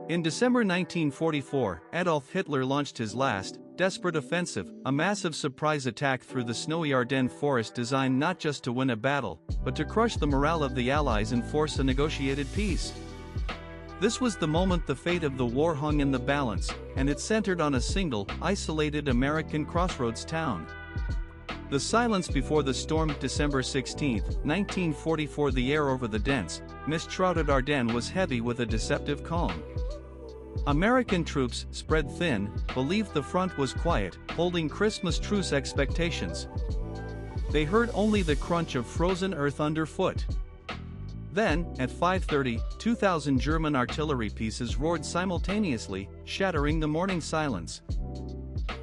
In December 1944, Adolf Hitler launched his last, desperate offensive, a massive surprise attack through the snowy Ardennes Forest designed not just to win a battle, but to crush the morale of the Allies and force a negotiated peace. This was the moment the fate of the war hung in the balance, and it centered on a single, isolated American crossroads town. The silence before the storm. December 16, 1944. The air over the dense, mist-shrouded Ardennes was heavy with a deceptive calm. American troops, spread thin, believed the front was quiet, holding Christmas truce expectations. They heard only the crunch of frozen earth underfoot. Then, at 5:30, 2,000 German artillery pieces roared simultaneously, shattering the morning silence.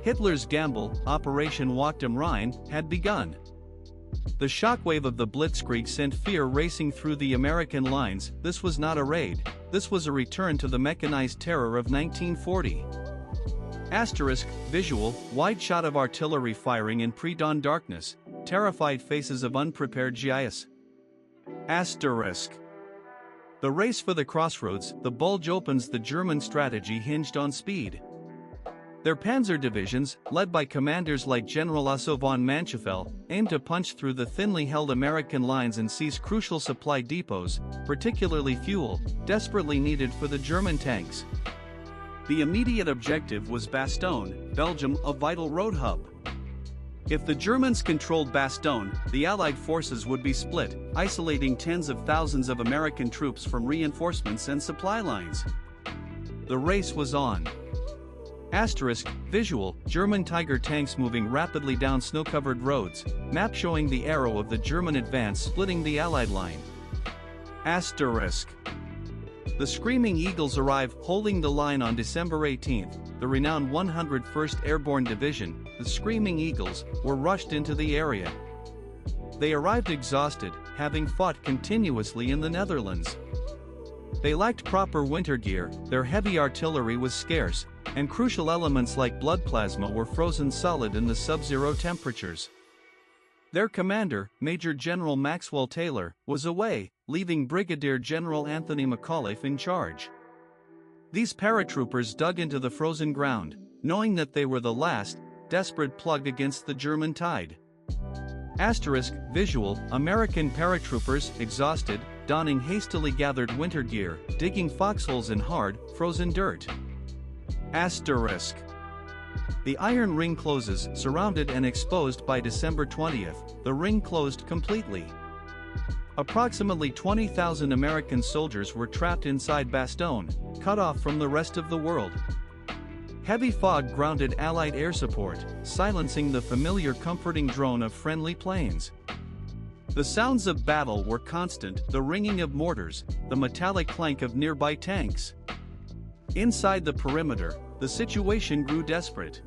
Hitler's gamble, Operation Wacht am Rhein, had begun. The shockwave of the blitzkrieg sent fear racing through the American lines. This was not a raid, this was a return to the mechanized terror of 1940. Visual, wide shot of artillery firing in pre-dawn darkness, terrified faces of unprepared GIs. The race for the crossroads, the Bulge opens. The German strategy hinged on speed. Their panzer divisions, led by commanders like General Otto von Manschenfeld, aimed to punch through the thinly held American lines and seize crucial supply depots, particularly fuel, desperately needed for the German tanks. The immediate objective was Bastogne, Belgium, a vital road hub. If the Germans controlled Bastogne, the Allied forces would be split, isolating tens of thousands of American troops from reinforcements and supply lines. The race was on. Visual, German Tiger tanks moving rapidly down snow-covered roads, map showing the arrow of the German advance splitting the Allied line. The Screaming Eagles arrive, holding the line on December 18. The renowned 101st Airborne Division, the Screaming Eagles, were rushed into the area. They arrived exhausted, having fought continuously in the Netherlands. They lacked proper winter gear, their heavy artillery was scarce, and crucial elements like blood plasma were frozen solid in the sub-zero temperatures. Their commander, Major General Maxwell Taylor, was away, leaving Brigadier General Anthony McAuliffe in charge. These paratroopers dug into the frozen ground, knowing that they were the last, desperate plug against the German tide. Visual, American paratroopers, exhausted, donning hastily gathered winter gear, digging foxholes in hard, frozen dirt. The Iron Ring closes, surrounded and exposed by December 20. The ring closed completely. Approximately 20,000 American soldiers were trapped inside Bastogne, cut off from the rest of the world. Heavy fog grounded Allied air support, silencing the familiar comforting drone of friendly planes. The sounds of battle were constant, the ringing of mortars, the metallic clank of nearby tanks. Inside the perimeter, the situation grew desperate.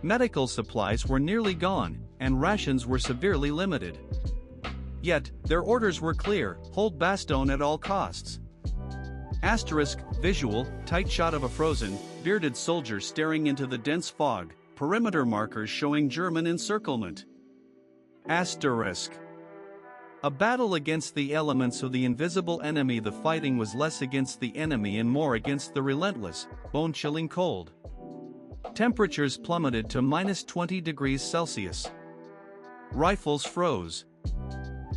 Medical supplies were nearly gone, and rations were severely limited. Yet, their orders were clear: hold Bastogne at all costs. Visual, tight shot of a frozen, bearded soldier staring into the dense fog, perimeter markers showing German encirclement. A battle against the elements of the invisible enemy. The fighting was less against the enemy and more against the relentless, bone-chilling cold. Temperatures plummeted to -20 degrees Celsius. Rifles froze.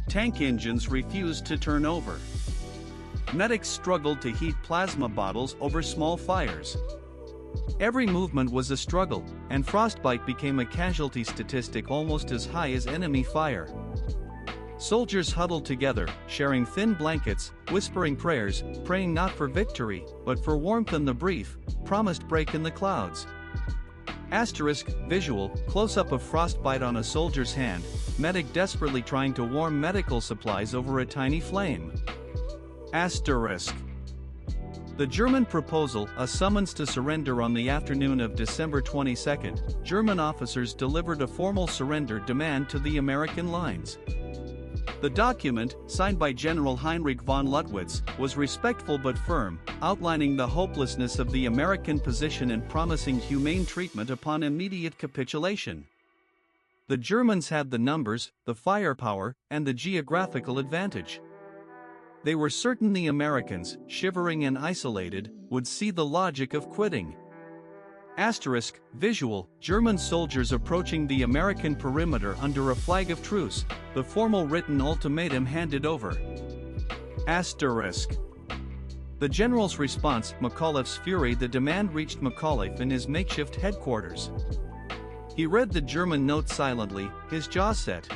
Tank engines refused to turn over. Medics struggled to heat plasma bottles over small fires. Every movement was a struggle, and frostbite became a casualty statistic almost as high as enemy fire. Soldiers huddled together, sharing thin blankets, whispering prayers, praying not for victory, but for warmth and the brief, promised break in the clouds. Visual, close-up of frostbite on a soldier's hand, medic desperately trying to warm medical supplies over a tiny flame. The German proposal, a summons to surrender. On the afternoon of December 22, German officers delivered a formal surrender demand to the American lines. The document, signed by General Heinrich von Luttwitz, was respectful but firm, outlining the hopelessness of the American position and promising humane treatment upon immediate capitulation. The Germans had the numbers, the firepower, and the geographical advantage. They were certain the Americans, shivering and isolated, would see the logic of quitting. Asterisk, visual, German soldiers approaching the American perimeter under a flag of truce, the formal written ultimatum handed over. Asterisk. The general's response, McAuliffe's fury. The demand reached McAuliffe in his makeshift headquarters. He read the German note silently, his jaw set.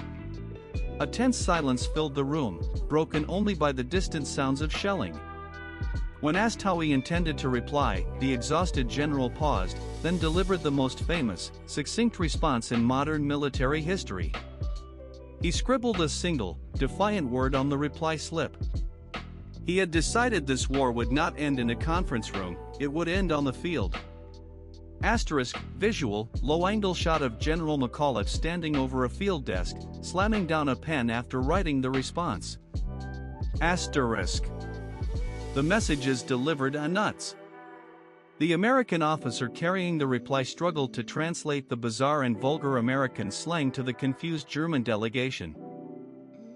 A tense silence filled the room, broken only by the distant sounds of shelling. When asked how he intended to reply, the exhausted general paused, then delivered the most famous, succinct response in modern military history. He scribbled a single, defiant word on the reply slip. He had decided this war would not end in a conference room, it would end on the field. Asterisk, visual, low-angle shot of General McAuliffe standing over a field desk, slamming down a pen after writing the response. Asterisk. The message is delivered a nuts. The American officer carrying the reply struggled to translate the bizarre and vulgar American slang to the confused German delegation.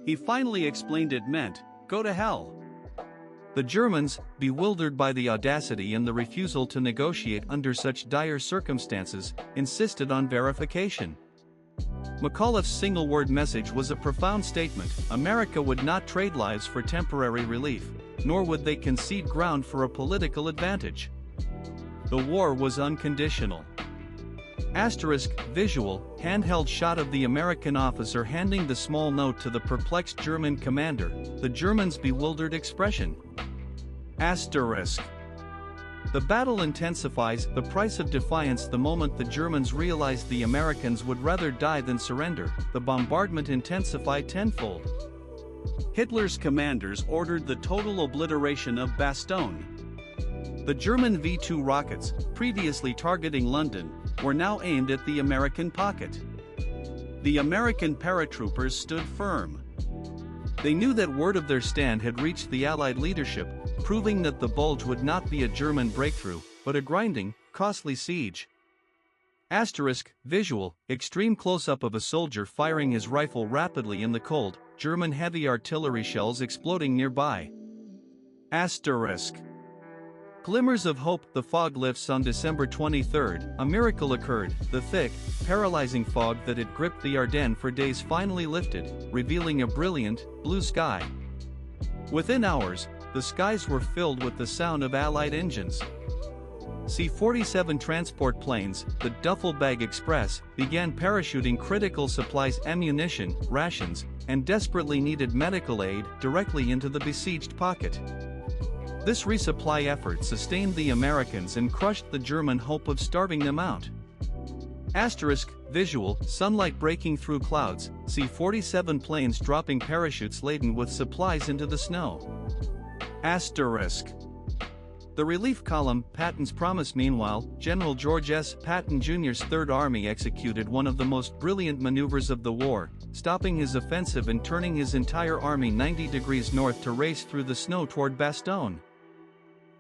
He finally explained it meant, "Go to hell." The Germans, bewildered by the audacity and the refusal to negotiate under such dire circumstances, insisted on verification. McAuliffe's single-word message was a profound statement: America would not trade lives for temporary relief, nor would they concede ground for a political advantage. The war was unconditional. Asterisk, visual, handheld shot of the American officer handing the small note to the perplexed German commander, the German's bewildered expression. Asterisk. The battle intensifies, the price of defiance. The moment the Germans realized the Americans would rather die than surrender, the bombardment intensified tenfold. Hitler's commanders ordered the total obliteration of Bastogne. The German V-2 rockets, previously targeting London, were now aimed at the American pocket. The American paratroopers stood firm. They knew that word of their stand had reached the Allied leadership, proving that the Bulge would not be a German breakthrough, but a grinding, costly siege. Asterisk, visual, extreme close-up of a soldier firing his rifle rapidly in the cold, German heavy artillery shells exploding nearby. Asterisk. Glimmers of hope. The fog lifts on December 23. A miracle occurred. The thick, paralyzing fog that had gripped the Ardennes for days finally lifted, revealing a brilliant, blue sky. Within hours, the skies were filled with the sound of Allied engines. C-47 transport planes, the Duffel Bag Express, began parachuting critical supplies, ammunition, rations, and desperately needed medical aid directly into the besieged pocket. This resupply effort sustained the Americans and crushed the German hope of starving them out. Asterisk, visual, sunlight breaking through clouds, C-47 planes dropping parachutes laden with supplies into the snow. Asterisk. The relief column, Patton's promise. Meanwhile, General George S. Patton Jr.'s Third Army executed one of the most brilliant maneuvers of the war, stopping his offensive and turning his entire army 90 degrees north to race through the snow toward Bastogne.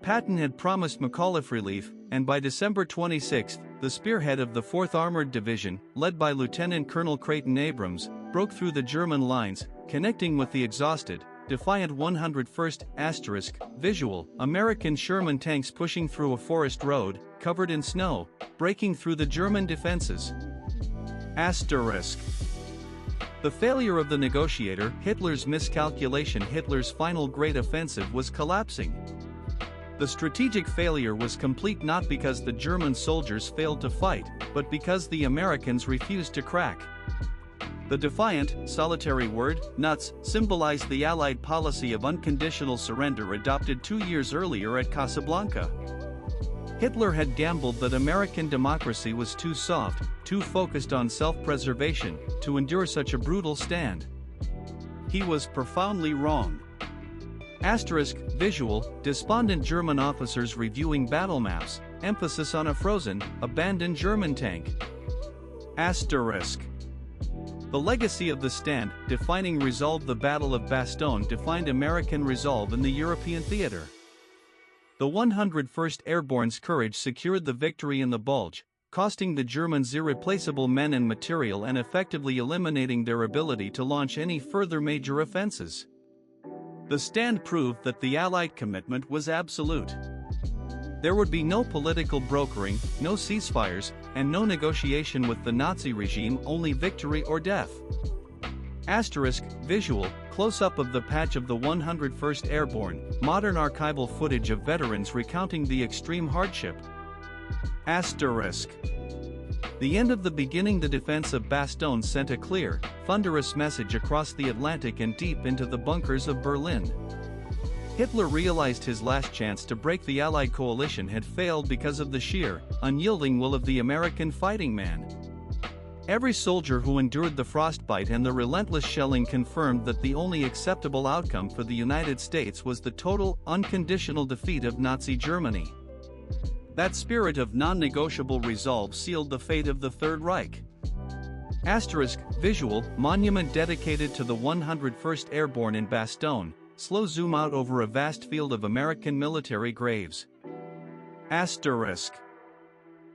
Patton had promised McAuliffe relief, and by December 26, the spearhead of the 4th Armored Division, led by Lieutenant Colonel Creighton Abrams, broke through the German lines, connecting with the exhausted, defiant 101st. Asterisk, visual, American Sherman tanks pushing through a forest road, covered in snow, breaking through the German defenses. Asterisk. The failure of the negotiator, Hitler's miscalculation. Hitler's final great offensive was collapsing. The strategic failure was complete not because the German soldiers failed to fight, but because the Americans refused to crack. The defiant, solitary word, nuts, symbolized the Allied policy of unconditional surrender adopted 2 years earlier at Casablanca. Hitler had gambled that American democracy was too soft, too focused on self-preservation, to endure such a brutal stand. He was profoundly wrong. Asterisk, visual, despondent German officers reviewing battle maps, emphasis on a frozen, abandoned German tank. Asterisk. The legacy of the stand, defining resolve. The Battle of Bastogne defined American resolve in the European theater. The 101st Airborne's courage secured the victory in the Bulge, costing the Germans irreplaceable men and material and effectively eliminating their ability to launch any further major offenses. The stand proved that the Allied commitment was absolute. There would be no political brokering, no ceasefires, and no negotiation with the Nazi regime, only victory or death. Asterisk, visual, close-up of the patch of the 101st Airborne, modern archival footage of veterans recounting the extreme hardship. Asterisk. The end of the beginning. The defense of Bastogne sent a clear, thunderous message across the Atlantic and deep into the bunkers of Berlin. Hitler realized his last chance to break the Allied coalition had failed because of the sheer, unyielding will of the American fighting man. Every soldier who endured the frostbite and the relentless shelling confirmed that the only acceptable outcome for the United States was the total, unconditional defeat of Nazi Germany. That spirit of non-negotiable resolve sealed the fate of the Third Reich. Asterisk, visual, monument dedicated to the 101st Airborne in Bastogne, slow zoom out over a vast field of American military graves. Asterisk.